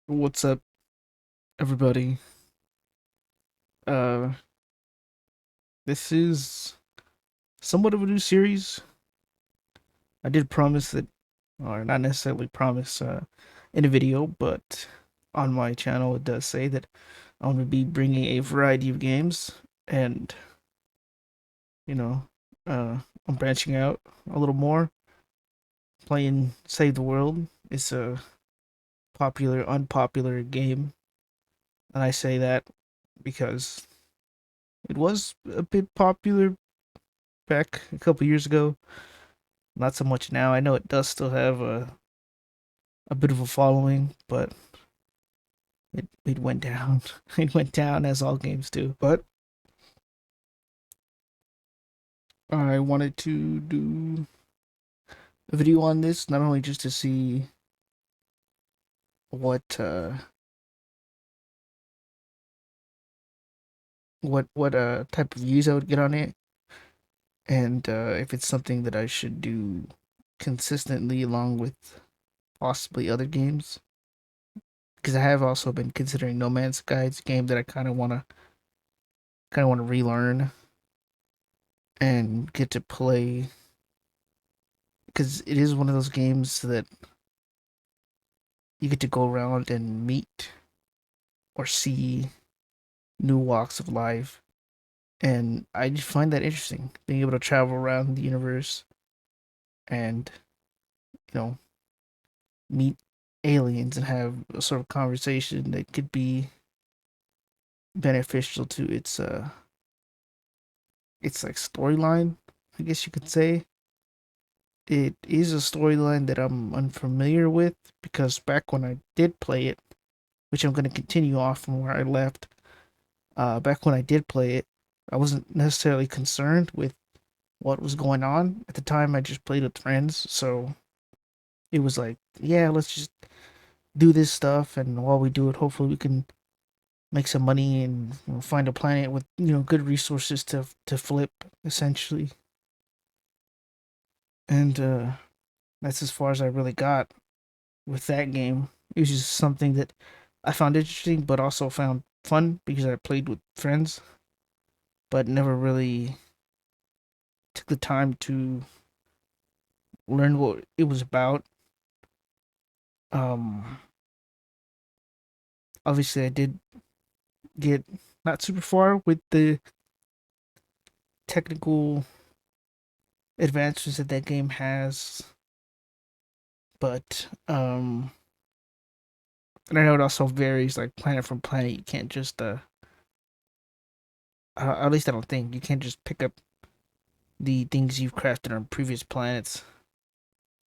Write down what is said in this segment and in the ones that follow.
What's up, everybody? Uh, this is somewhat of a new series. I did promise that, or not necessarily promise, in a video, but on my channel it does say that I'm going to be bringing a variety of games, and you know, I'm branching out a little more, playing Save the World. It's a popular, unpopular game, and I say that because it was a bit popular back a couple years ago. Not so much now. I know it does still have a bit of a following, but it went down. It went down as all games do. But I wanted to do a video on this, not only just to see what what type of views I would get on it, and if it's something that I should do consistently along with possibly other games. Because I have also been considering No Man's Sky. It's a game that I kind of want to relearn and get to play, because it is one of those games that you get to go around and meet or see new walks of life. And I just find that interesting, being able to travel around the universe and, you know, meet aliens and have a sort of conversation that could be beneficial to its like storyline, I guess you could say. It is a storyline that I'm unfamiliar with because back when I did play it, which I'm going to continue off from where I left, back when I did play it, I wasn't necessarily concerned with what was going on. At the time, I just played with friends, so it was like, yeah, let's just do this stuff, and while we do it, hopefully we can make some money and find a planet with good resources to flip, essentially. And that's as far as I really got with that game. It was just something that I found interesting, but also found fun because I played with friends, but never really took the time to learn what it was about. Um, Obviously, I did get not super far with the technical advancements that that game has, but and I know it also varies like planet from planet. You can't just at least I don't think you can't just pick up the things you've crafted on previous planets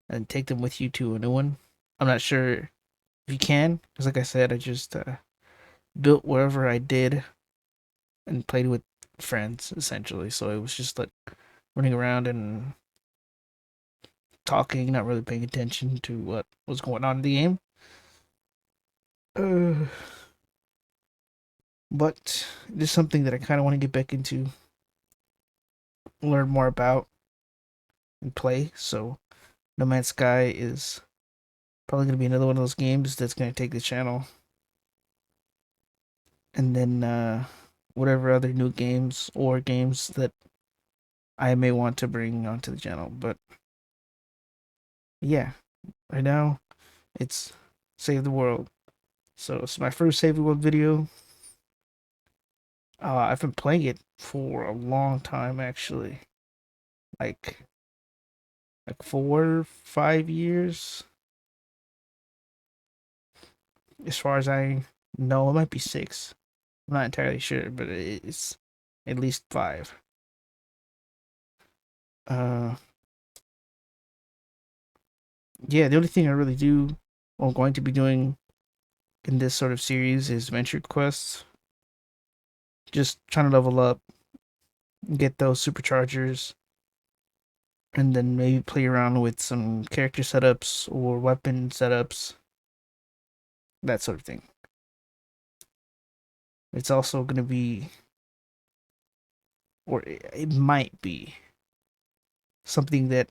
and take them with you to a new one. I'm not sure if you can, because like I said, I just built wherever I did and played with friends essentially. So it was just like running around and talking, not really paying attention to what was going on in the game. Uh, but it is something that I kind of want to get back into, learn more about, and play. So No Man's Sky is probably going to be another one of those games that's going to take the channel. And then whatever other new games or games that I may want to bring onto the channel. But yeah, right now it's Save the World. So it's my first Save the World video. I've been playing it for a long time, actually, like 4 5 years, as far as I know. It might be 6. I'm not entirely sure, but it's at least 5. Uh, yeah, the only thing I really do, or I'm going to be doing in this sort of series, is venture quests. Just trying to level up, get those superchargers, and then maybe play around with some character setups or weapon setups, that sort of thing. It's also going to be, or it might be, something that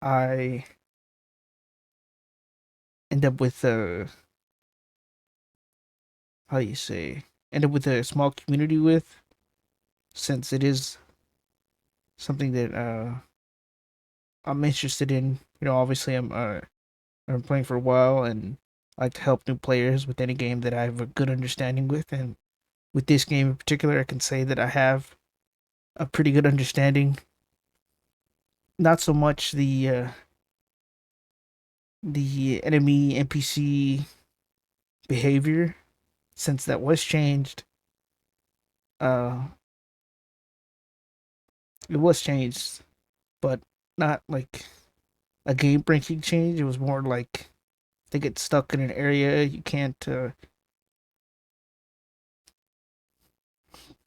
I end up with how do you say, end up with a small community with, since it is something that I'm interested in. Obviously I'm playing for a while, and I like to help new players with any game that I have a good understanding with. And with this game in particular, I can say that I have a pretty good understanding. Not so much the enemy NPC behavior, since that was changed. Uh, it was changed, but not like a game breaking change. It was more like they get stuck in an area. You can't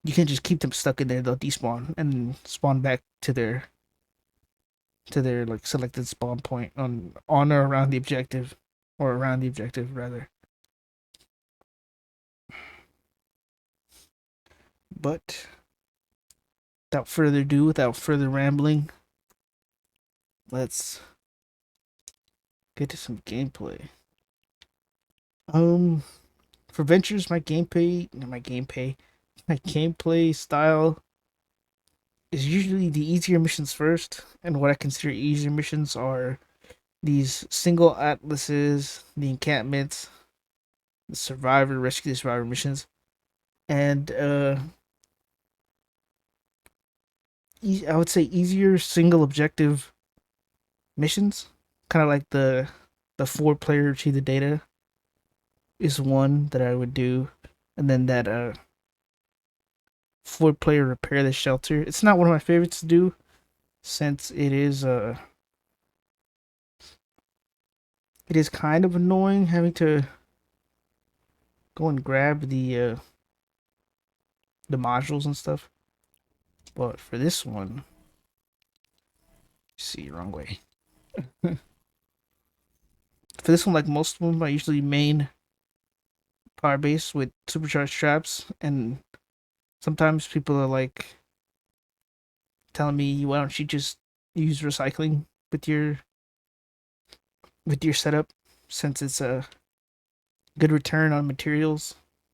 just keep them stuck in there. They'll despawn and spawn back to their like selected spawn point on or around the objective, or around the objective rather. But without further rambling, let's get to some gameplay. Um, for ventures, my gameplay style is usually the easier missions first, and what I consider easier missions are these single atlases, the encampments, the rescue the survivor missions, and I would say easier single objective missions, kind of like the 4 player achieve the data is one that I would do, and then that 4 player repair the shelter. It's not one of my favorites to do, since it is kind of annoying having to go and grab the modules and stuff. But for this one, see, wrong way. For this one, like most of them, I usually main power base with supercharged traps, and sometimes people are like telling me, why don't you just use recycling with your setup, since it's a good return on materials,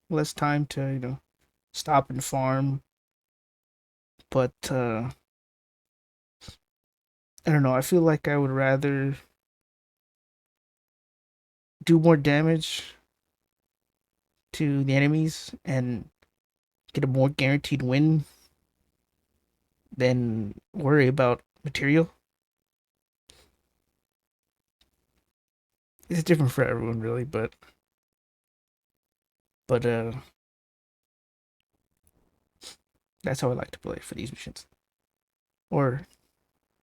less time to stop and farm. But I don't know. I feel like I would rather do more damage to the enemies and get a more guaranteed win than worry about material. It's different for everyone, really, but that's how I like to play for these missions. Or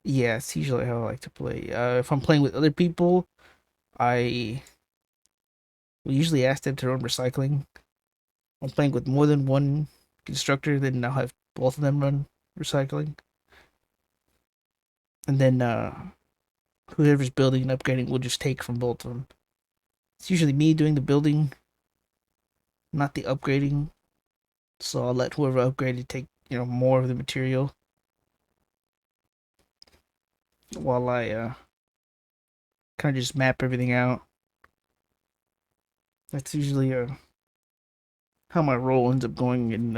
yeah, it's usually how I like to play. If I'm playing with other people, I will usually ask them to run recycling. I'm playing with more than one constructor, then I'll have both of them run recycling, and then whoever's building and upgrading will just take from both of them. It's usually me doing the building, not the upgrading. So I'll let whoever upgraded take more of the material, while I kind of just map everything out. That's usually how my role ends up going in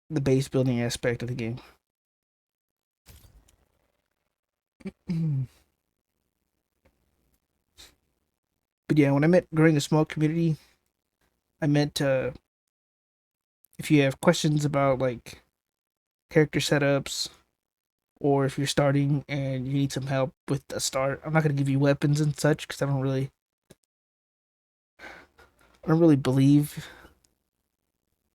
the base building aspect of the game. But yeah, when I meant growing a small community, I meant if you have questions about like character setups, or if you're starting and you need some help with the start. I'm not gonna give you weapons and such, because I don't really believe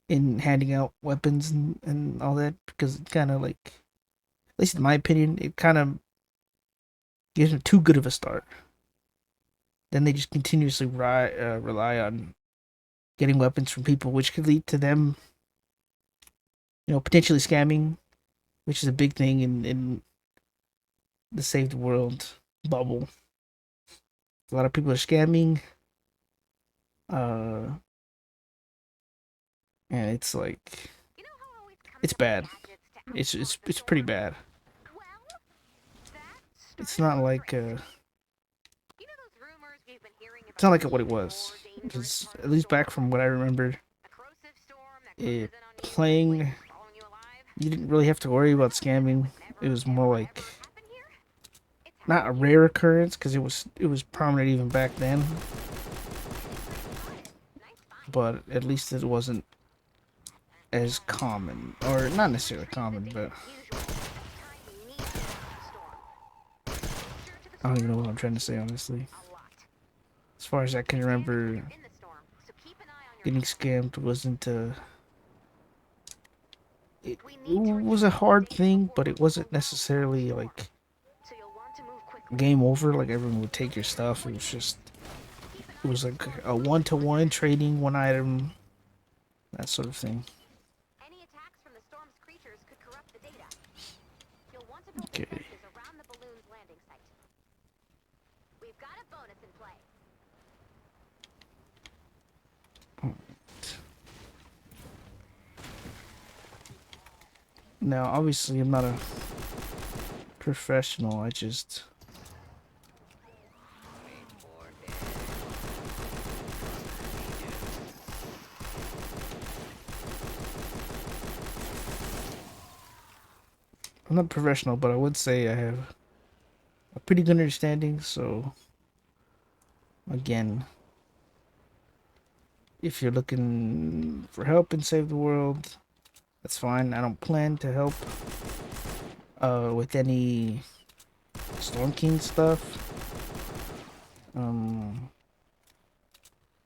in handing out weapons and all that, because it kind of like, at least in my opinion, it kind of gives them too good of a start. Then they just continuously rely on getting weapons from people, which could lead to them, potentially scamming, which is a big thing in the saved world bubble. A lot of people are scamming, uh, and it's like it's bad. It's pretty bad. It's not like It's not like what it was. Because at least back from what I remember, it playing, you didn't really have to worry about scamming. It was more like not a rare occurrence because it was prominent even back then, but at least it wasn't as common, or not necessarily common, but I don't even know what I'm trying to say, honestly. As far as I can remember, getting scammed wasn't it was a hard thing, but it wasn't necessarily like game over. Like everyone would take your stuff. It was like a one-to-one trading one item, that sort of thing. Okay. Now, obviously, I'm not a professional. I'm not professional, but I would say I have a pretty good understanding. So, again, if you're looking for help and save the world, that's fine. I don't plan to help with any Storm King stuff. I'm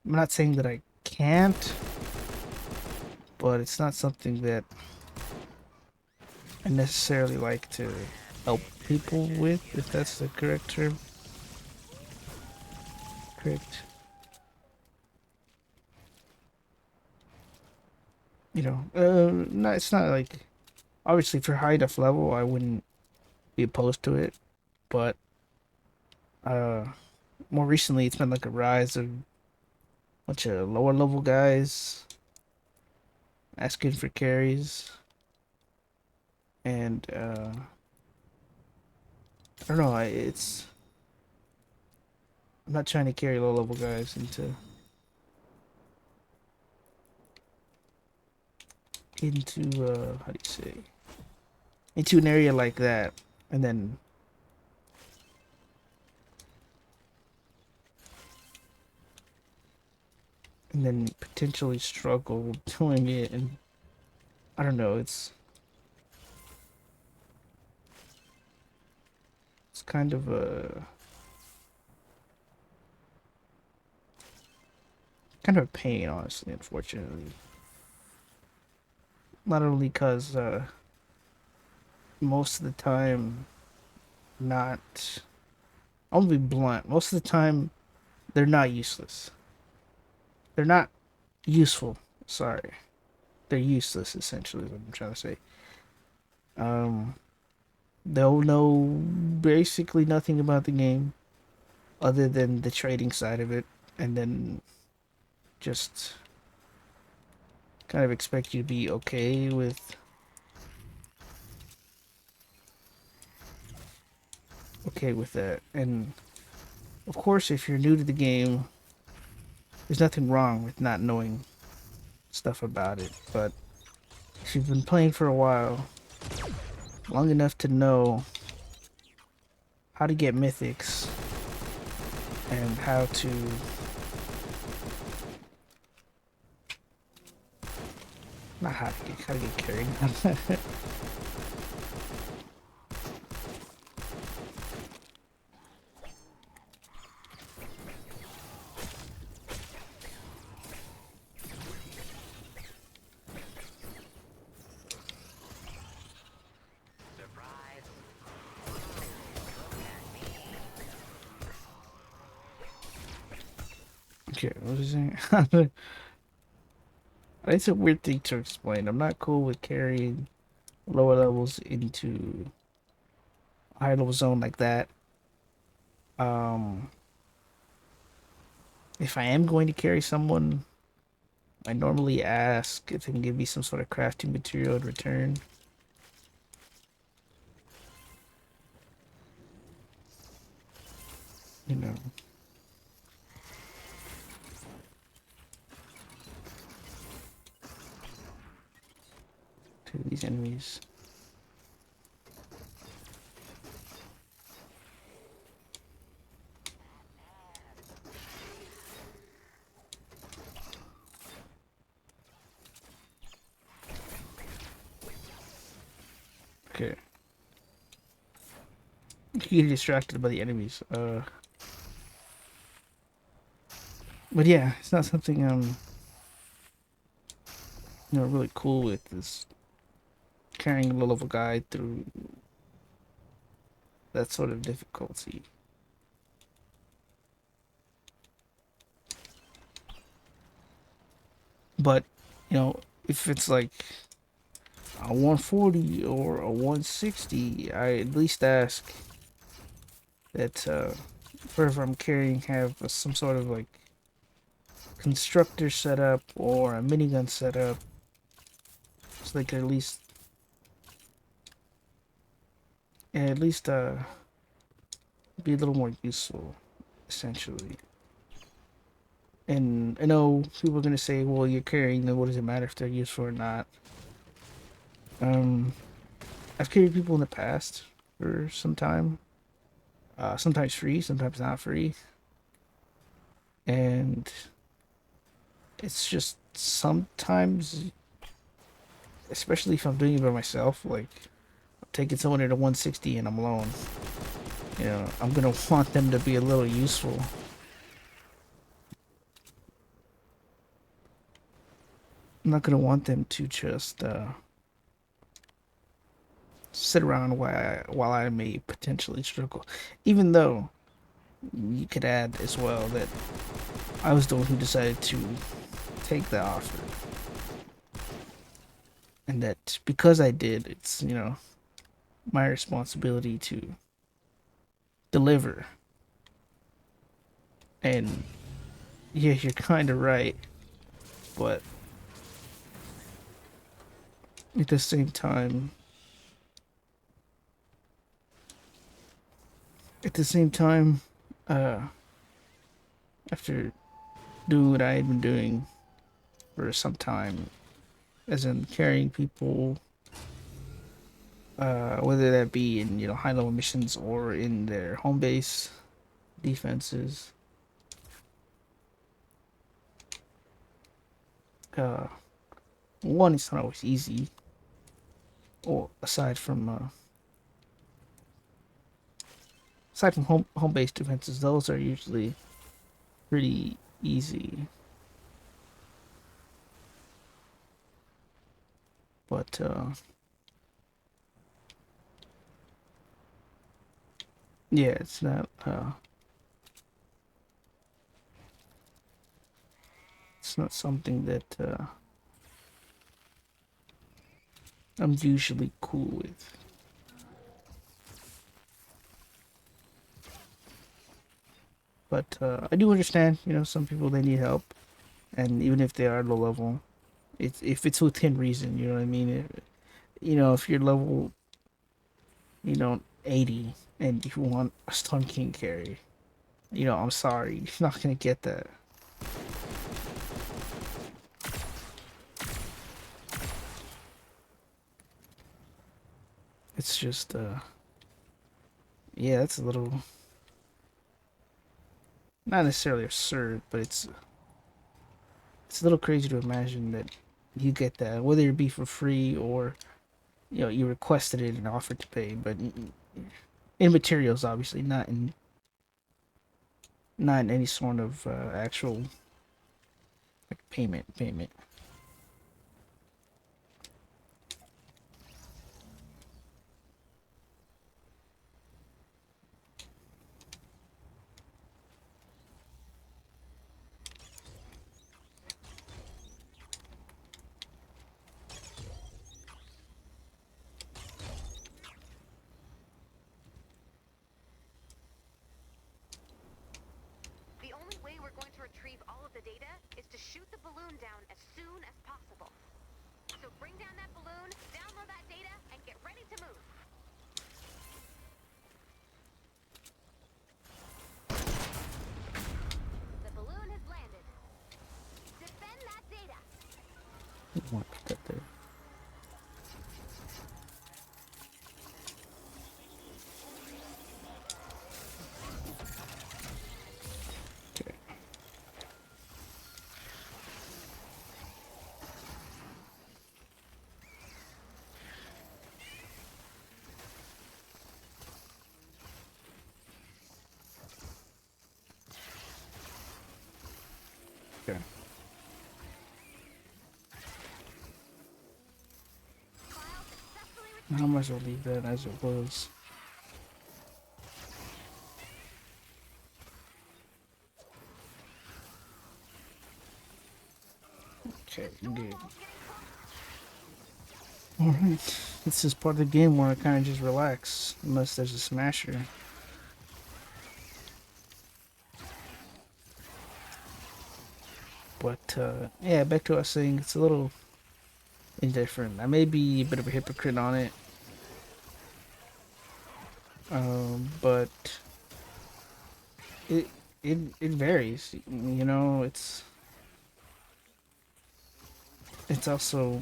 not saying that I can't, but it's not something that I necessarily like to help people with, if that's the correct term. Correct. No, it's not like, obviously for high enough level, I wouldn't be opposed to it, but uh, more recently, it's been like a rise of a bunch of lower level guys asking for carries, and I don't know. I'm not trying to carry low level guys into how do you say, into an area like that, and then potentially struggle doing it. And I don't know, it's kind of a pain, honestly, unfortunately. Not only because most of the time, not I'll be blunt, most of the time they're not useless. They're not useful, sorry. They're useless, essentially, is what I'm trying to say. Um, they'll know basically nothing about the game other than the trading side of it, and then just kind of expect you to be okay with that. And of course, if you're new to the game, there's nothing wrong with not knowing stuff about it. But if you've been playing for a while, long enough to know how to get mythics and how to not how to get carried. Okay, what was I saying? It's a weird thing to explain. I'm not cool with carrying lower levels into a high level zone like that. Um, if I am going to carry someone, I normally ask if they can give me some sort of crafting material in return. You know, these enemies. Okay. You get distracted by the enemies. But yeah, it's not something really cool with this carrying a low level guy through that sort of difficulty. But if it's like a 140 or a 160, I at least ask that whatever I'm carrying have some sort of like constructor setup or a minigun setup, so they can at least be a little more useful, essentially. And I know people are gonna say, "Well, you're carrying them. What does it matter if they're useful or not?" Um, I've carried people in the past for some time. Sometimes free, sometimes not free, and it's just sometimes, especially if I'm doing it by myself, like taking someone at a 160 and I'm alone. I'm gonna want them to be a little useful. I'm not gonna want them to just sit around while I may potentially struggle. Even though you could add as well that I was the one who decided to take the offer, and that because I did, it's my responsibility to deliver. And yeah, you're kind of right, but at the same time, at the same time, uh, after doing what I had been doing for some time, as in carrying people, whether that be in high level missions or in their home base defenses. Uh, One, it's not always easy, or aside from home base defenses, those are usually pretty easy. But yeah, it's not something that I'm usually cool with. But I do understand, some people they need help, and even if they are low level, if it's within reason, you know what I mean. If you're level, 80, and you want a Stun King carry, I'm sorry, you're not gonna get that. It's just, yeah, that's a little, not necessarily absurd, but it's a little crazy to imagine that you get that, whether it be for free or you requested it and offered to pay, but in materials, obviously, not in any sort of actual like payment. The only way we're going to retrieve all of the data is to shoot the balloon down as soon as possible. So bring down that balloon, download that data, and get ready to move. The balloon has landed. Defend that data. What that there? I might as well leave that as it was. Okay, good. Alright. This is part of the game where I kind of just relax, unless there's a smasher. But, yeah, back to what I was saying, it's a little indifferent. I may be a bit of a hypocrite on it, but it, it varies. You know, it's also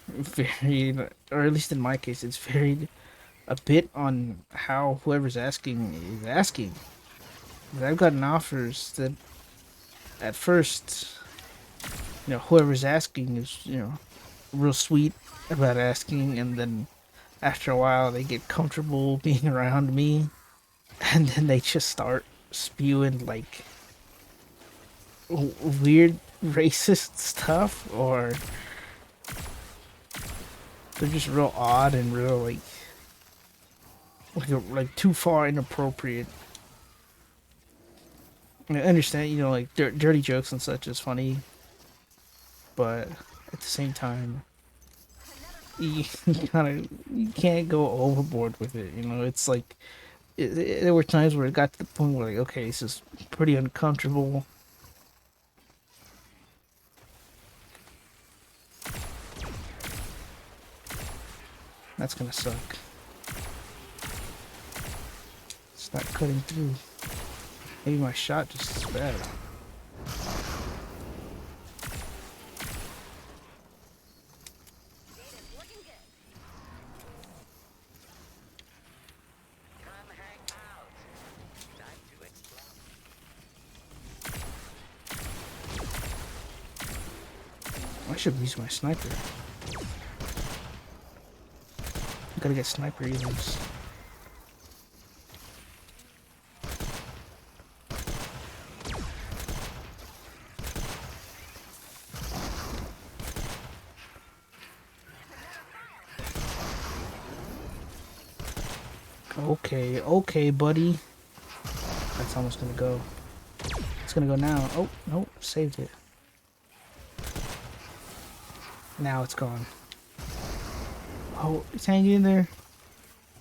varied, or at least in my case, it's varied a bit on how whoever's asking is asking. 'Cause I've gotten offers that at first, whoever's asking is, real sweet about asking, and then after a while they get comfortable being around me, and then they just start spewing like weird racist stuff, or they're just real odd and real like too far inappropriate. I understand, like dirty jokes and such is funny, but at the same time, you you can't go overboard with it. It's like there were times where it got to the point where like, okay, this is pretty uncomfortable. That's gonna suck. It's not cutting through. Maybe my shot just is bad. I should use my sniper. Gotta get sniper use. Okay, okay, buddy. That's almost gonna go. It's gonna go now. Oh, no, saved it. Now it's gone. Oh, it's hanging in there.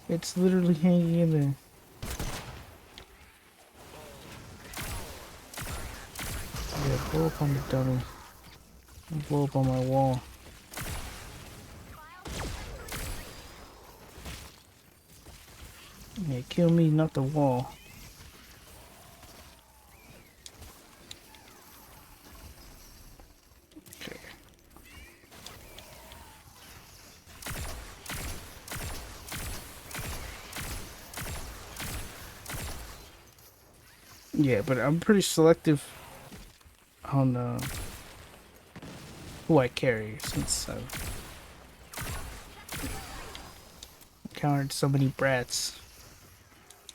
It's literally hanging in there. Yeah, blow up on the dummy. Blow up on my wall. Yeah, kill me, not the wall. Okay. Yeah, but I'm pretty selective on who I carry since I've encountered so many brats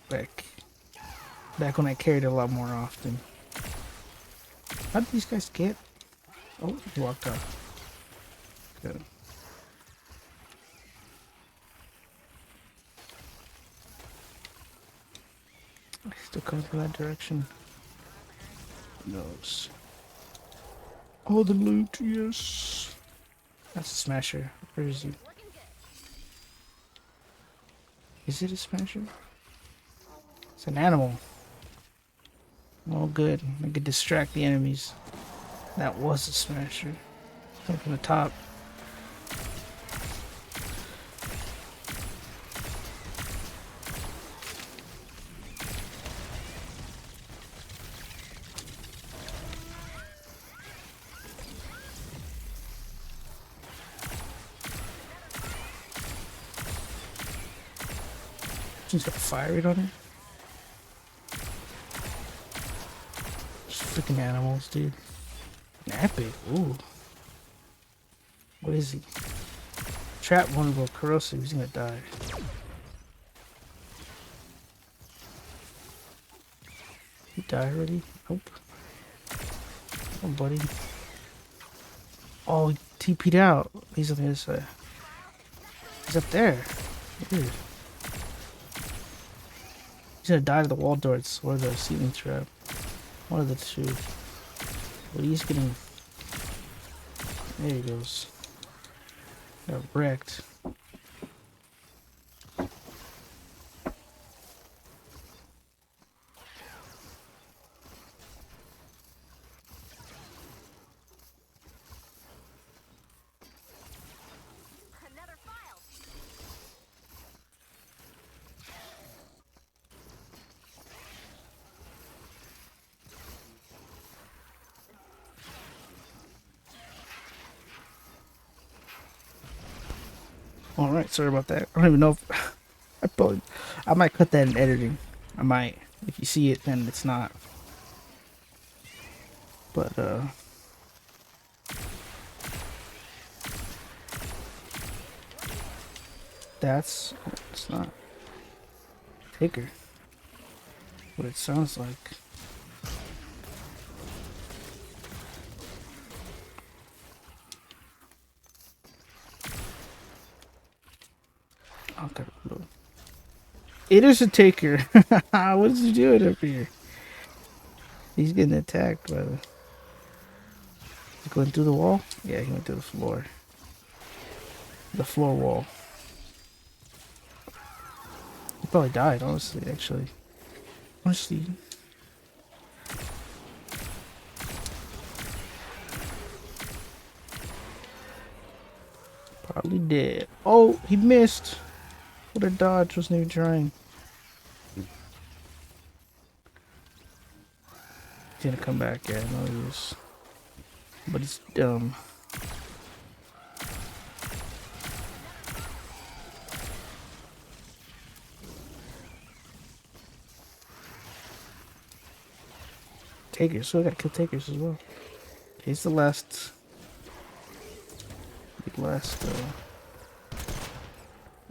back when I carried a lot more often. How did these guys get? Oh, he walked off. Good. I still coming from that direction. Who knows? Oh, the loot, yes. That's a smasher. Where is he? Is it a smasher? It's an animal. Oh, good. I could distract the enemies. That was a smasher. Coming from the top. She's got a fire rate on her. Freaking animals, dude. An epic. Ooh. What is he? Trap vulnerable, corrosive. He's gonna die. He died already? Nope. Oh, buddy. Oh, he TP'd out. He's on the other side. He's up there. Dude. He's gonna die to the wall darts or the ceiling trap. One of the two. But he's getting. There he goes. Got wrecked. Another file. Alright, sorry about that. I don't even know if. I might cut that in editing. I might. If you see it, then it's not. But, that's. It's not. Taker. What it sounds like. Okay. It is a taker. What is he doing up here? He's getting attacked by the. He's going through the wall? Yeah, he went through the floor. The floor wall. He probably died, honestly, actually. Honestly. Probably dead. Oh, he missed. What a dodge. Wasn't even trying. He's gonna come back. Yeah, I know he is. But he's dumb. Takers. So I gotta kill takers as well. He's the last. The last.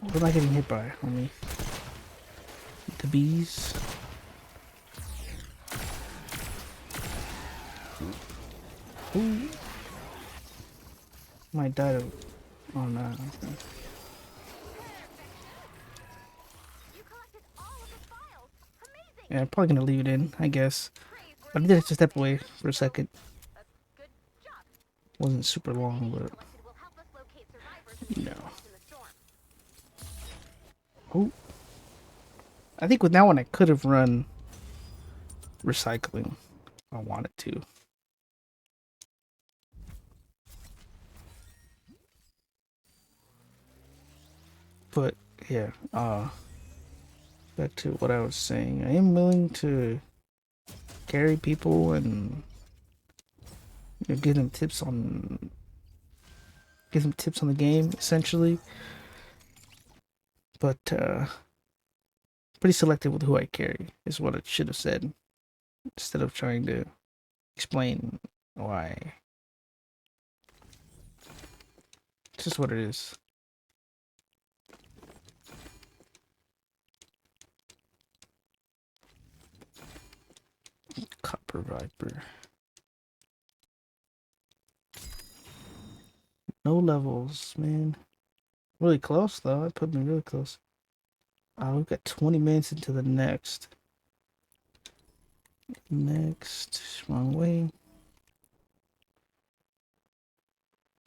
What am I getting hit by on me? The bees. Ooh. Might die to. Oh no. Okay. You collected all of the files. Amazing. Yeah, I'm probably gonna leave it in, I guess. But I did have to step away for a second. Good job. Wasn't super long, but Collected will help us locate survivors and you know. lost in the storm. Oh, I think with that one I could have run recycling. If I wanted to. But yeah, back to what I was saying. I am willing to carry people and give them tips on the game essentially. But pretty selective with who I carry is what I should have said instead of trying to explain why. It's just what it is. Copper Viper. No levels, man. Really close though. It put me really close. We've got 20 minutes into the next. Wrong way.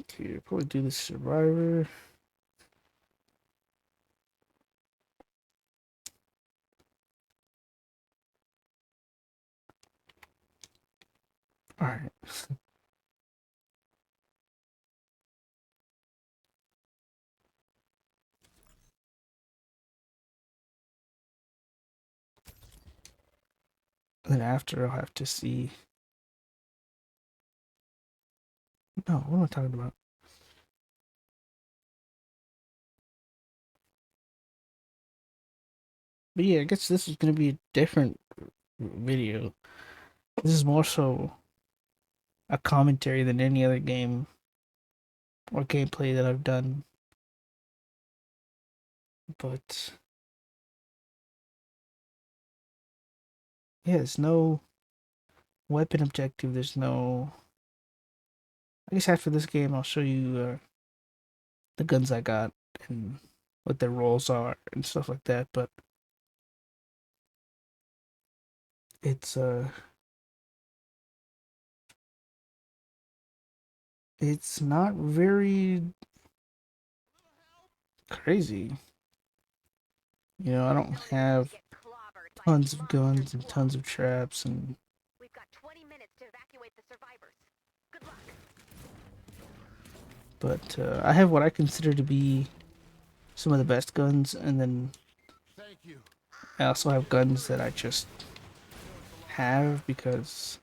Okay, probably do the survivor. All right. Then after I'll have to see. No, what am I talking about? But yeah, I guess this is gonna be a different video. This is more so a commentary than any other game or gameplay that I've done. But yeah, there's no weapon objective. There's no. I guess after this game, I'll show you the guns I got and what their roles are and stuff like that. But it's it's not very crazy. You know, I don't have tons of guns and tons of traps and We've got 20 minutes to evacuate the survivors. Good luck. but I have what I consider to be some of the best guns, and then I also have guns that I just have because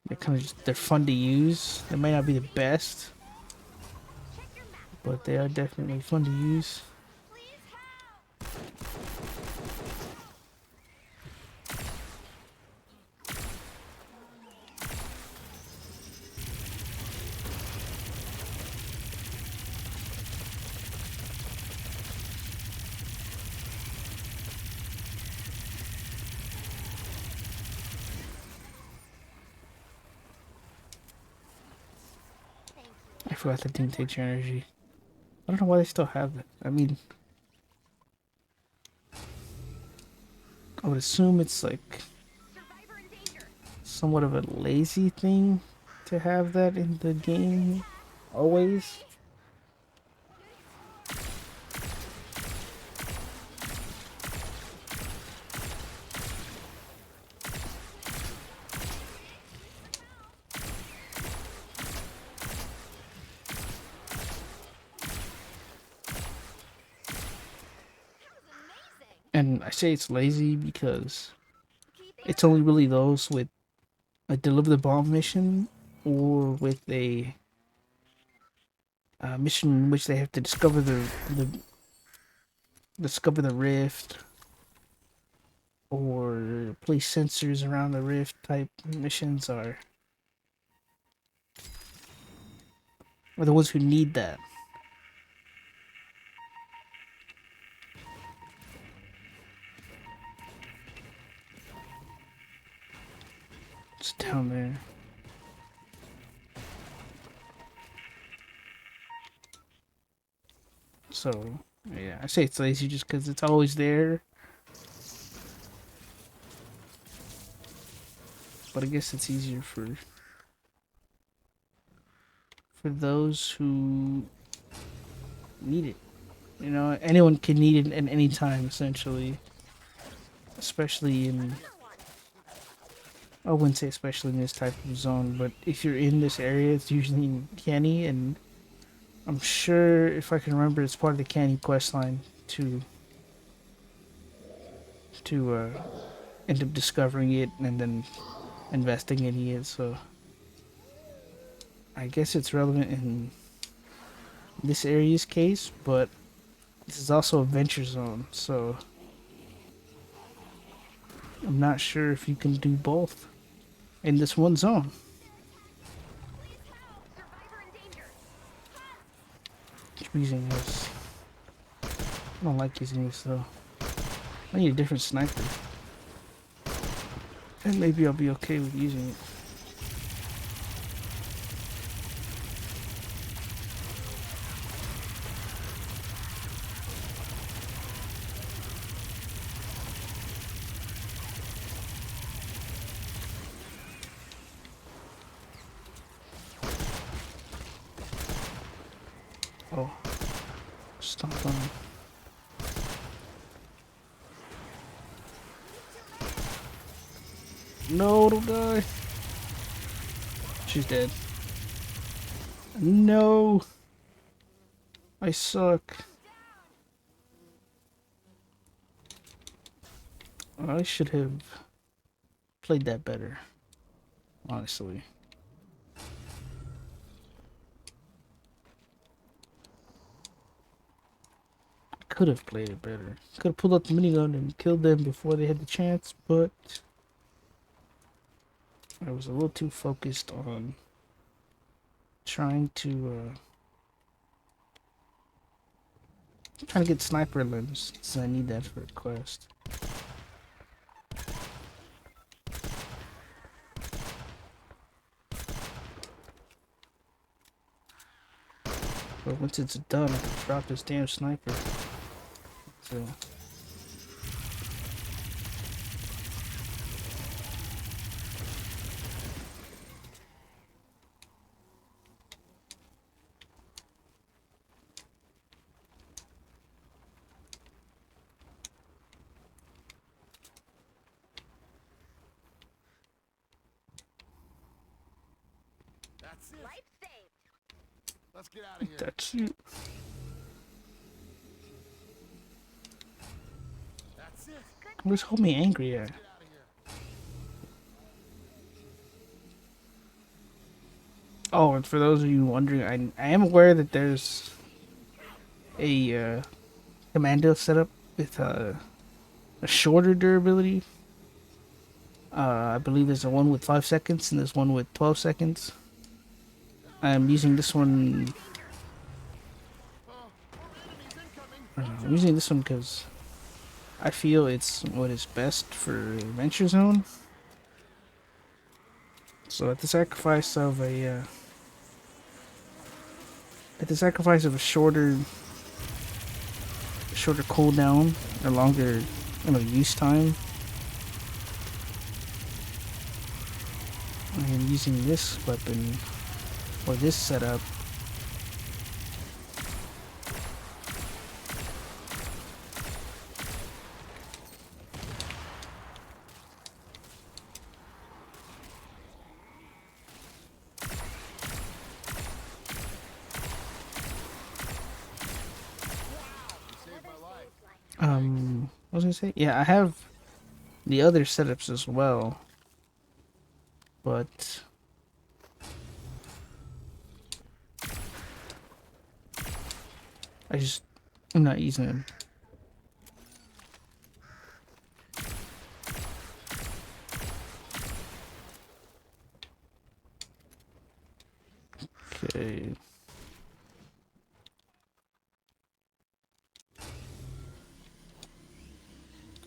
they're kind of they're fun to use. They might not be the best, Check your map for but the they are location of the definitely next fun to zone. use. Please help! Thank you. I forgot that Good didn't work. take your energy. I don't know why they still have that. I mean, I would assume it's like Survivor in danger. somewhat of a lazy thing to have that in the game always. And I say it's lazy because Keep it's aiming. only really those with a deliver the bomb mission or with a mission in which they have to discover the rift or place sensors around the rift type missions are the ones who need that. It's down there. So yeah, I say it's lazy just because it's always there. But I guess it's easier for those who need it. You know, anyone can need it at any time, essentially. Especially in, Another one. I wouldn't say especially in this type of zone, but if you're in this area, it's usually in Canny, and I'm sure if I can remember, it's part of the Canny quest line to to end up discovering it and then investigating it. So I guess it's relevant in this area's case, but this is also a venture zone, so I'm not sure if you can do both in this one zone. Please help. Survivor in danger. Keep using this. I don't like using this though. I need a different sniper. And maybe I'll be okay with using it. Oh, stop on. No, don't die. She's dead. No, I suck. I should have played that better, honestly. Could have played it better. Could have pulled out the minigun and killed them before they had the chance, but I was a little too focused on trying to get sniper limbs, since I need that for a quest. But once it's done, I can drop this damn sniper. So. That's it. Life saved. Let's get out of here. That's it. That's it. Good Where's thing. Homie angry at? Get out of here. Oh, and for those of you wondering, I am aware that there's a commando setup with a shorter durability. I believe there's a one with 5 seconds and there's one with 12 seconds. I'm using this one. Oh, more enemies incoming. I'm using this one because I feel it's what is best for Adventure Zone. So at the sacrifice of a shorter cooldown or longer, use time, I am using this weapon or this setup. You saved my life. What was I gonna say? Yeah, I have the other setups as well, but I'm not using them. Okay.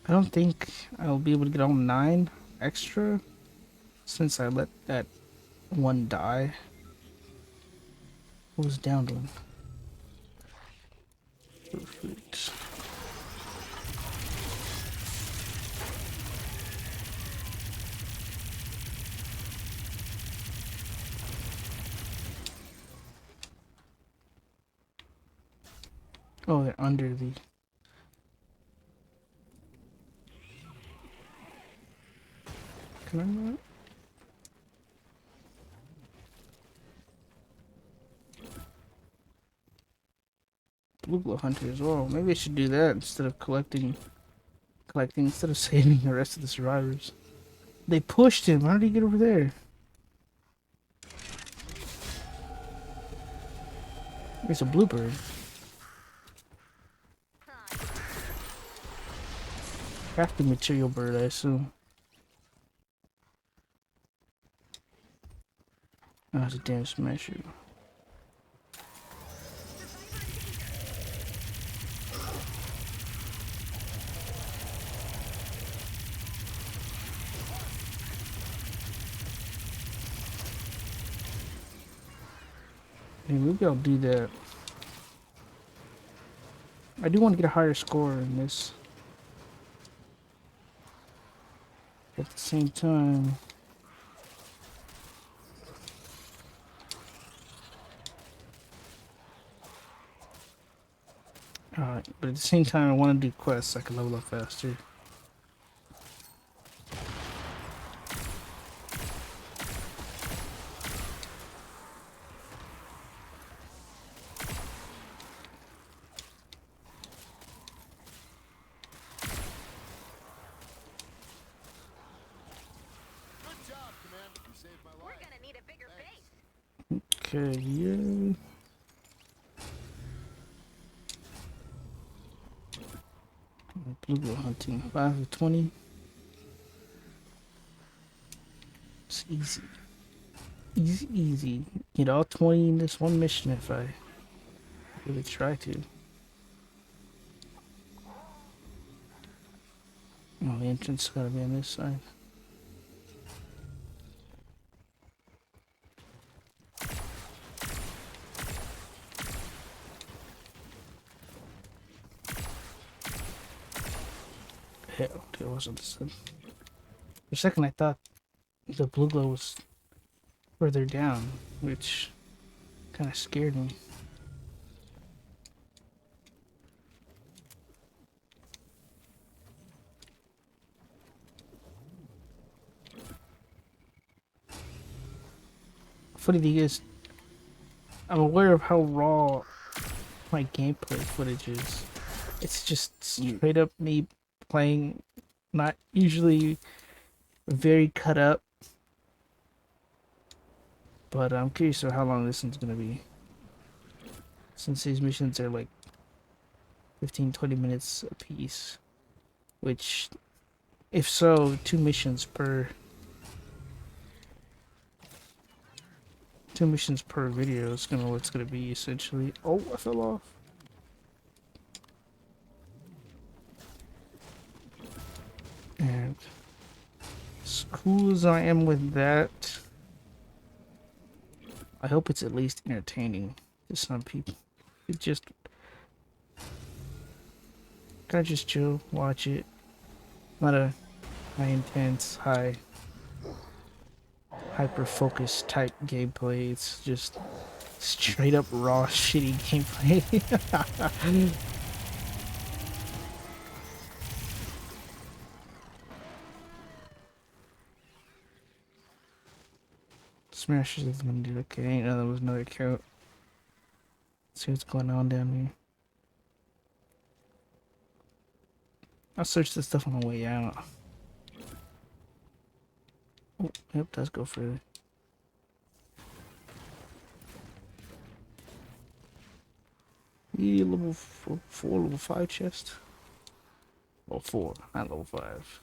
I don't think I'll be able to get all 9 extra since I let that one die. What was downed one? Perfect. Oh, they're under the. Can I not? Blue glow hunter as well. Maybe I should do that instead of collecting instead of saving the rest of the survivors. They pushed him. How did he get over there? There's a bluebird. Crafting material bird, I assume. Oh, it's a damn smasher. Hey, maybe I'll do that. I do want to get a higher score in this. At the same time, but at the same time, I want to do quests so I can level up faster. Good job, Commander. You saved my We're life. gonna need a bigger base. Okay, yeah. Bluegill hunting, 5 of 20. It's easy. Easy, easy. Get all 20 in this one mission if I really try to. Oh, the entrance gotta be on this side. wasn't. For a second, I thought the blue glow was further down, which kind of scared me. Funny thing is, I'm aware of how raw my gameplay footage is. It's just straight up me playing, not usually very cut up. But I'm curious of how long this one's gonna be. Since these missions are like 15-20 minutes a piece. Which, if so, 2 missions per video is gonna what it's gonna be essentially. Oh, I fell off. And as cool as I am with that, I hope it's at least entertaining to some people. It just kind of just chill, watch it. Not a high intense, hyper focused type gameplay. It's just straight up raw shitty gameplay. Smashes is gonna do okay. Ain't know there was another count. Let's see what's going on down here. I'll search this stuff on the way out. Oh, yep, does go further. Yeah, level 4, level 5 chest. Level 4, not level 5.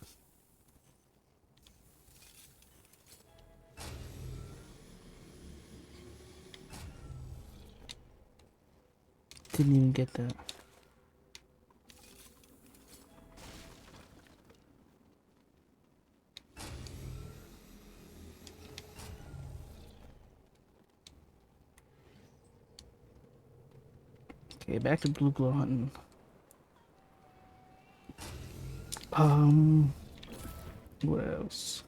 Didn't even get that. Okay, back to blue glow hunting. What else?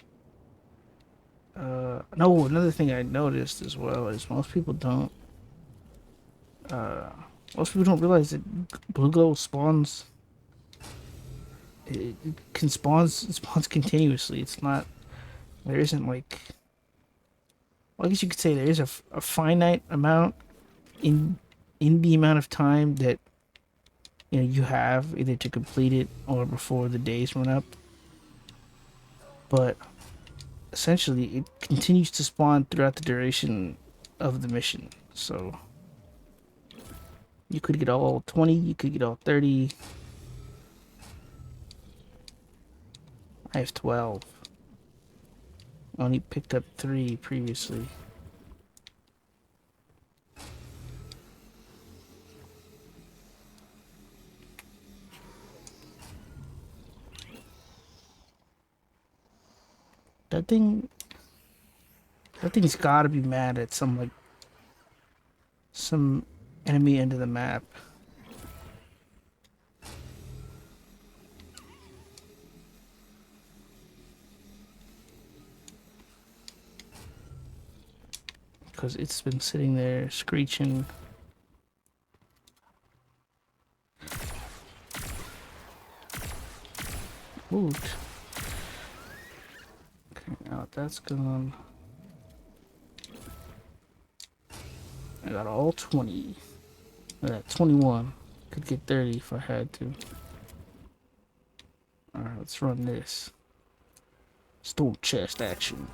No, another thing I noticed as well is most people don't realize that blue glow spawns. It spawns continuously. It's not. There isn't like. Well, I guess you could say there is a finite amount in the amount of time that you have either to complete it or before the days run up. But essentially, it continues to spawn throughout the duration of the mission. So you could get all 20, you could get all 30. I have 12. I only picked up 3 previously. That thing's gotta be mad at some enemy end of the map. Because it's been sitting there screeching. Moved. Okay, now that's gone. I got all 20. I got 21. Could get 30 if I had to. Alright, let's run this. Storm chest action.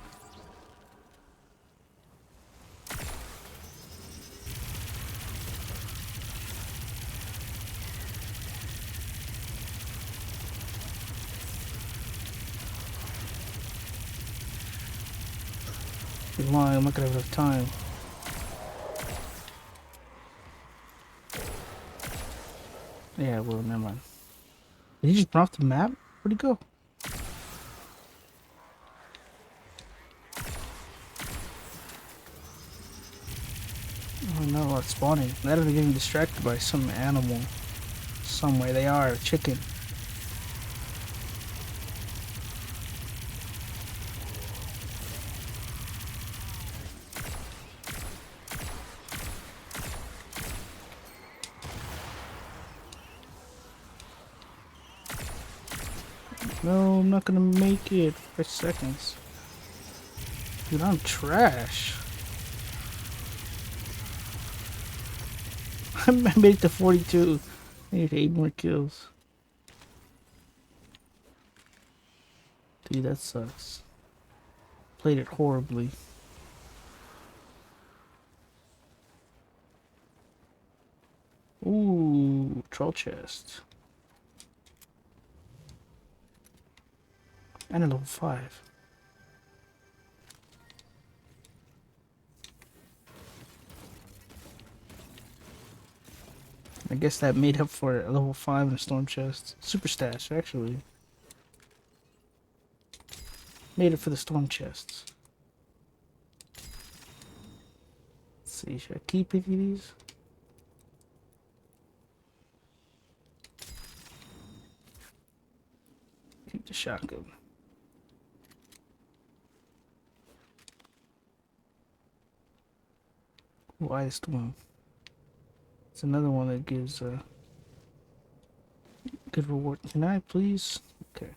You're lying, I'm not gonna have enough time. Yeah, well, never mind. Did he just run off the map? Where'd he go? Oh no, it's spawning. That or they're getting distracted by some animal. Somewhere they are, chicken. No, I'm not gonna make it. 5 seconds. Dude, I'm trash. I made it to 42. I need 8 more kills. Dude, that sucks. Played it horribly. Ooh, troll chest. And a level 5. I guess that made up for a level 5 in a storm chest. Super stash, actually. Made it for the storm chests. Let's see, should I keep any of these? Keep the shotgun. Widest one. It's another one that gives a good reward. Can I please? Okay.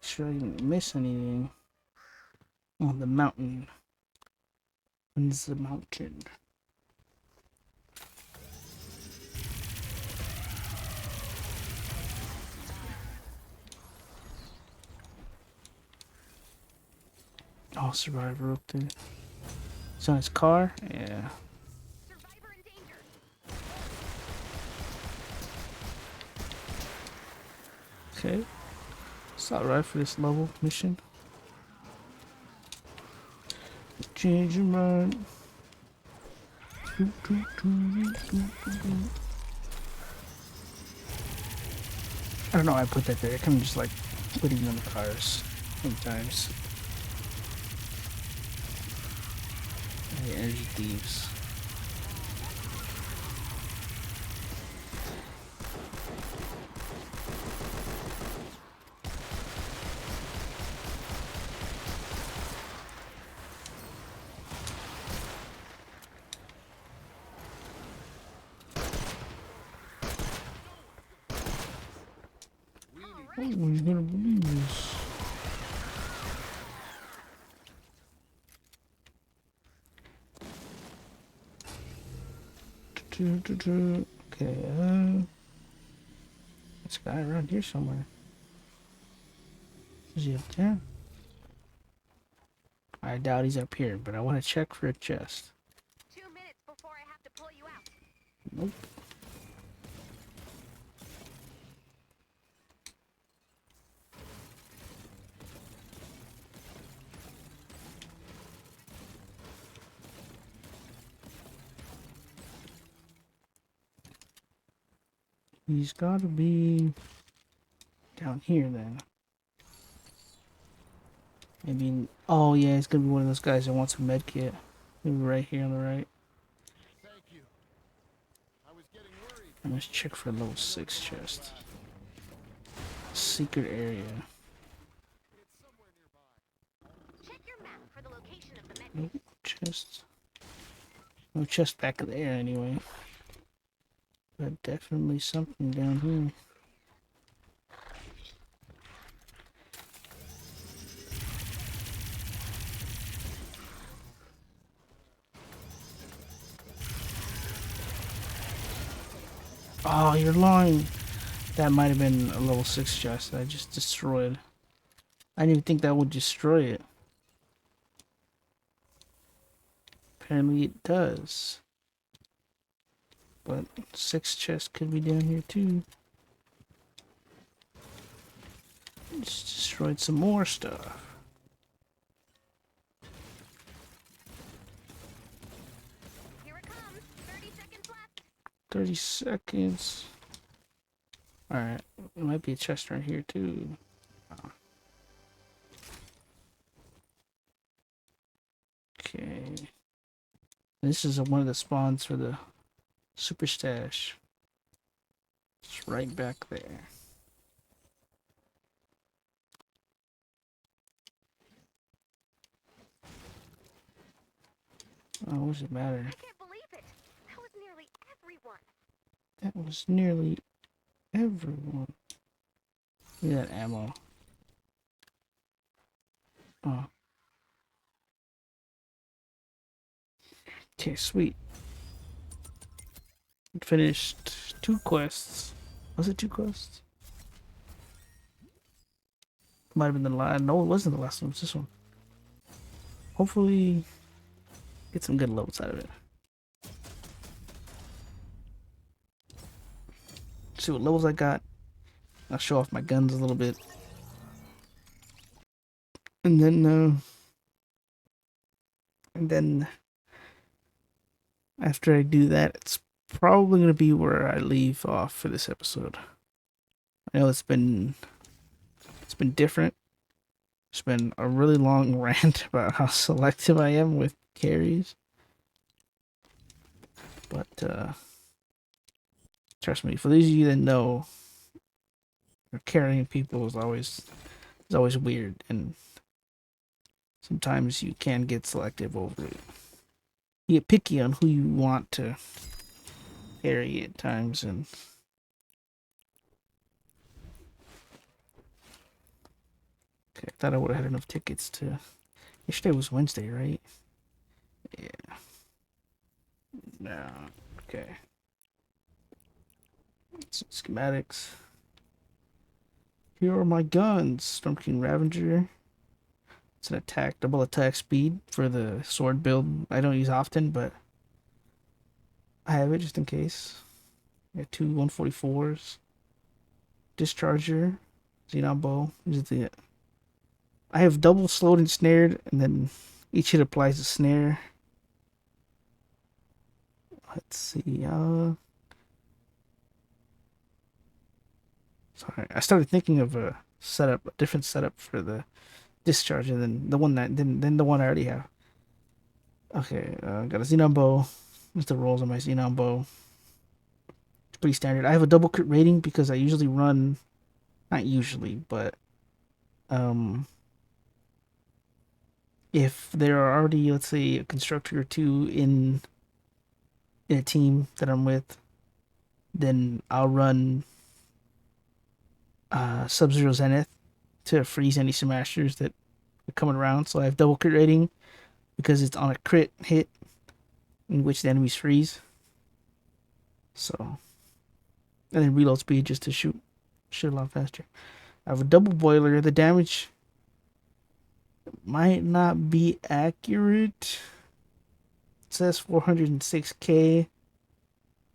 Sure I didn't miss anything. On the mountain. When's the mountain? Oh, survivor up there. It's on his car? Yeah. Survivor in danger. Okay. It's alright for this level mission. Change your mind. I don't know why I put that there. I kind of just like putting them in the cars sometimes. Hey, energy thieves. Oh, he's gonna believe this. Okay, this guy around here somewhere. Is he up there? I doubt he's up here, but I want to check for a chest. 2 minutes before I have to pull you out. Nope. He's gotta be down here then. Maybe. Oh yeah, he's gonna be one of those guys that wants a med kit. Maybe right here on the right. Thank you. I was getting worried. Let's check for a level 6 chest. Secret area. It's somewhere nearby. Check your map for the location of the med. Nope. Chest. No chest back there anyway. But definitely something down here. Oh, you're lying. That might have been a level 6 chest that I just destroyed. I didn't even think that would destroy it. Apparently it does. But 6 chests could be down here too. Just destroyed some more stuff. Here it comes. 30 seconds left. 30 seconds. Alright, there might be a chest right here too. Okay. This is one of the spawns for the super stash. It's right back there. Oh, what does it matter? I can't believe That was nearly everyone. Look at that ammo. Oh, okay, sweet. Finished 2 quests. Was it 2 quests? Might have been the last. No, it wasn't the last one. It was this one. Hopefully, get some good levels out of it. See what levels I got. I'll show off my guns a little bit. And then after I do that, it's probably gonna be where I leave off for this episode. I know it's been different. It's been a really long rant about how selective I am with carries. But trust me, for those of you that know, carrying people is always weird, and sometimes you can get selective over it. You get picky on who you want to carry at times, and okay, I thought I would have had enough tickets to. Yesterday was Wednesday, right? Yeah. No. Okay. Schematics. Here are my guns. Storm King Ravager. It's an attack, double attack speed for the sword build. I don't use often, but I have it just in case. I got two 144s. Discharger. Xenon bow. I have double slowed and snared, and then each hit applies a snare. Let's see. Sorry, I started thinking of a different setup for the discharger than the one I already have. Okay, got a xenon bow. Just the rolls on my xenon bow. It's pretty standard. I have a double crit rating because I usually run, not usually, but um, if there are already, let's say, a constructor or two in a team that I'm with, then I'll run Sub-Zero Zenith to freeze any smashers that are coming around. So I have double crit rating because it's on a crit hit in which the enemies freeze. So, and then reload speed just to shoot a lot faster. I have a double boiler. The damage might not be accurate. It says 406k,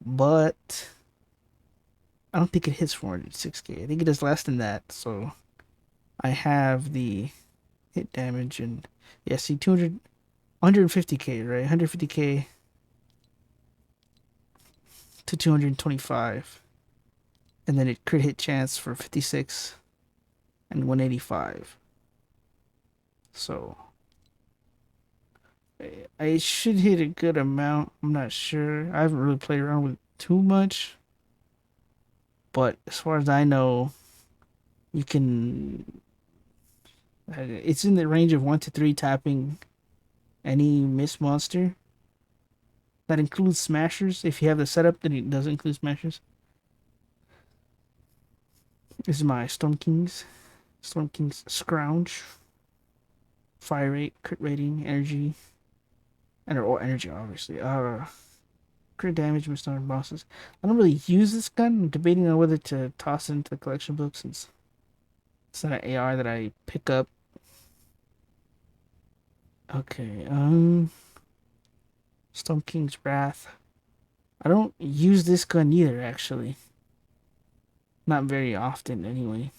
but I don't think it hits 406k. I think it does less than that. So I have the hit damage and yeah, see 150k, right? 150k to 225, and then it crit hit chance for 56 and 185. So I should hit a good amount. I'm not sure. I haven't really played around with it too much, but as far as I know, you can. It's in the range of 1 to 3 tapping any miss monster. That includes smashers. If you have the setup, then it does include smashers. This is my Storm King's Scrounge. Fire rate, crit rating, energy, and or energy obviously. Crit damage, missed on bosses. I don't really use this gun. I'm debating on whether to toss it into the collection book since it's not an AR that I pick up. Okay, Storm King's Wrath. I don't use this gun either, actually. Not very often, anyway.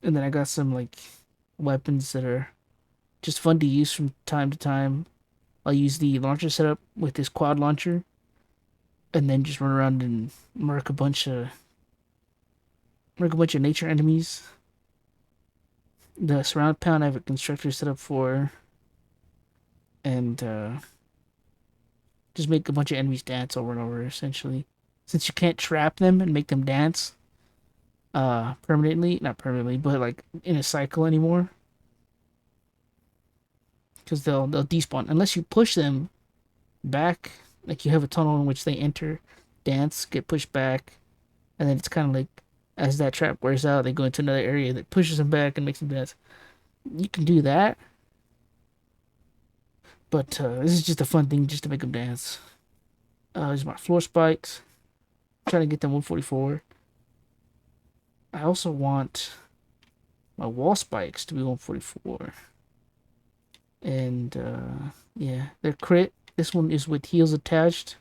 And then I got some like weapons that are just fun to use from time to time. I'll use the launcher setup with this quad launcher, and then just run around and murk a bunch of nature enemies. The surround pound I have a constructor set up for, and just make a bunch of enemies dance over and over. Essentially, since you can't trap them and make them dance, permanently, not permanently, but like in a cycle anymore, because they'll despawn unless you push them back. Like you have a tunnel in which they enter, dance, get pushed back, and then it's kind of like as that trap wears out, they go into another area that pushes them back and makes them dance. You can do that, but this is just a fun thing just to make them dance. These are my floor spikes. I'm trying to get them 144. I also want my wall spikes to be 144. And yeah, they're crit. This one is with heals attached,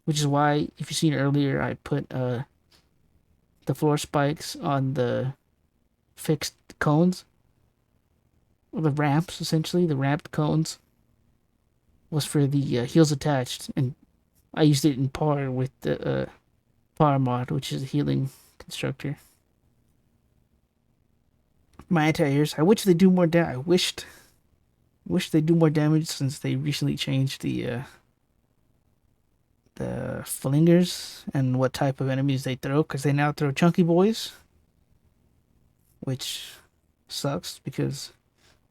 which is why if you've seen earlier, I put the floor spikes on the fixed cones, or the ramps essentially. The ramped cones was for the heals attached, and I used it in par with the par mod, which is a healing constructor. My anti-airs. I wish they do more damage. I wish they do more damage since they recently changed the flingers and what type of enemies they throw, because they now throw chunky boys, which sucks because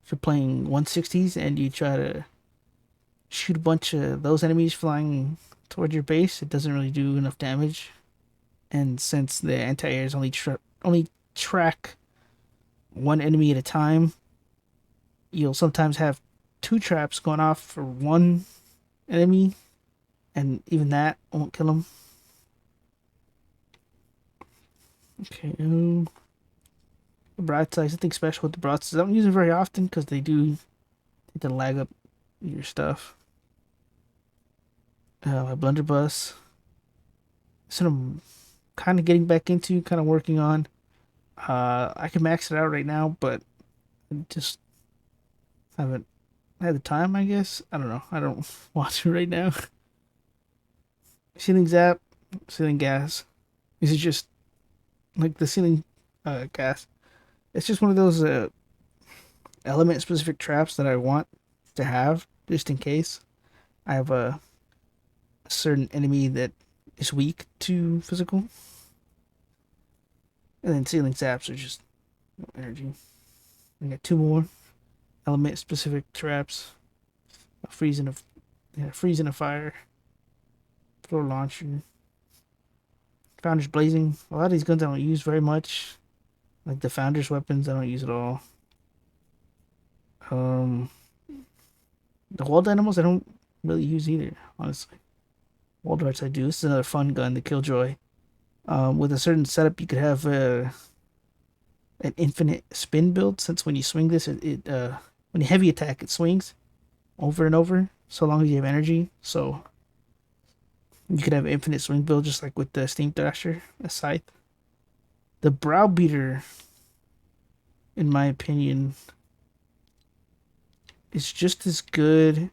if you're playing 160s and you try to shoot a bunch of those enemies flying toward your base, it doesn't really do enough damage. And since the anti-airs only track one enemy at a time, you'll sometimes have two traps going off for one enemy, and even that won't kill them. Okay, the broadsides, something special with the broadsides. I don't use them very often because they do tend to lag up your stuff. My blunderbuss. So I'm kind of getting back into, kind of working on. I can max it out right now, but I just haven't had the time, I guess. I don't know. I don't want to right now. Ceiling zap, ceiling gas. These are just like the ceiling gas. It's just one of those element specific traps that I want to have just in case I have a certain enemy that is weak to physical. And then ceiling zaps are just energy. I got two more element specific traps. A freeze and a fire. Floor launcher. Founder's blazing. A lot of these guns I don't use very much. Like the founder's weapons, I don't use at all. Um, the wall dynamos I don't really use either, honestly. Wall darts I do. This is another fun gun, the Killjoy. With a certain setup, you could have an infinite spin build. Since when you swing this, when you heavy attack, it swings over and over, so long as you have energy. So you could have an infinite swing build, just like with the Steam Thrasher, a scythe. The Browbeater, in my opinion, is just as good,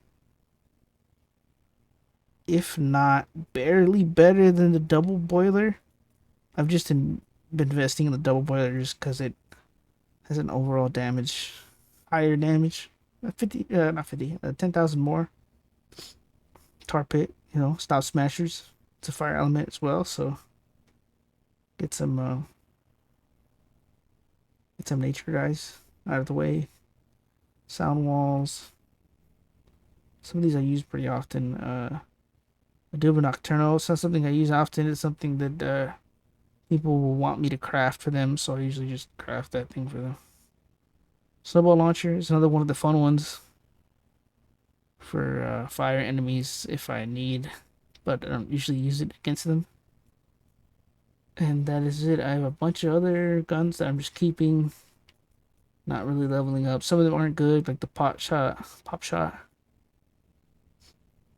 if not barely better than the Double Boiler. I've just been investing in the Double Boiler just because it has an overall damage, higher damage, 50, not 50, 10,000 more. Tar Pit, Stop Smashers. It's a fire element as well, so get some nature guys out of the way. Sound walls. Some of these I use pretty often. Adobe Nocturno. It's not something I use often. It's something that people will want me to craft for them, so I usually just craft that thing for them. Snowball Launcher is another one of the fun ones for fire enemies if I need, but I don't usually use it against them. And that is it. I have a bunch of other guns that I'm just keeping, not really leveling up. Some of them aren't good, like the Pop Shot.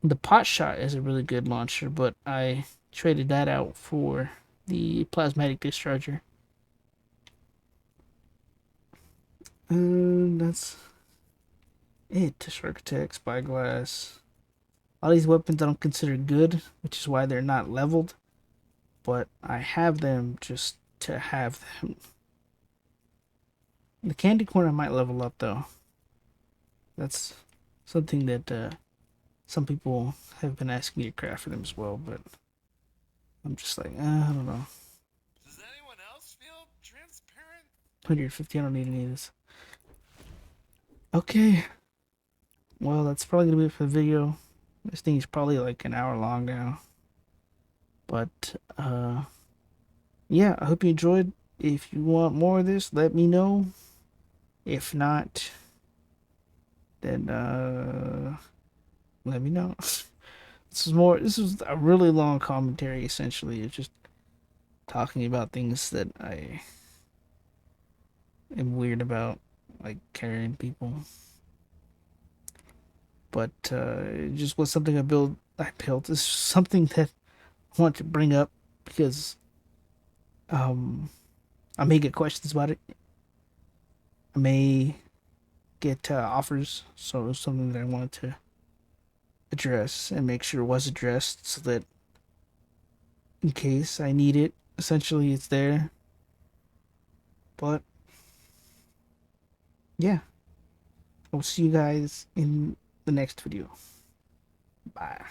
The Pot Shot is a really good launcher, but I traded that out for the Plasmatic Discharger. And that's it. Shark Attack, Spyglass. All these weapons I don't consider good, which is why they're not leveled. But I have them just to have them. The Candy Corn I might level up though. That's something that some people have been asking me to craft for them as well, but I'm just like, I don't know. Does anyone else feel transparent? 150, I don't need any of this. Okay. Well, that's probably gonna be it for the video. This thing is probably like an hour long now. But But yeah, I hope you enjoyed. If you want more of this, let me know. If not, then let me know. This is a really long commentary. Essentially, it's just talking about things that I am weird about, like carrying people. But it just was something I built. This is something that I want to bring up because um I may get questions about it. I may get offers, so it's something that I wanted to address and make sure it was addressed so that in case I need it, essentially it's there. But yeah, I'll see you guys in the next video. Bye.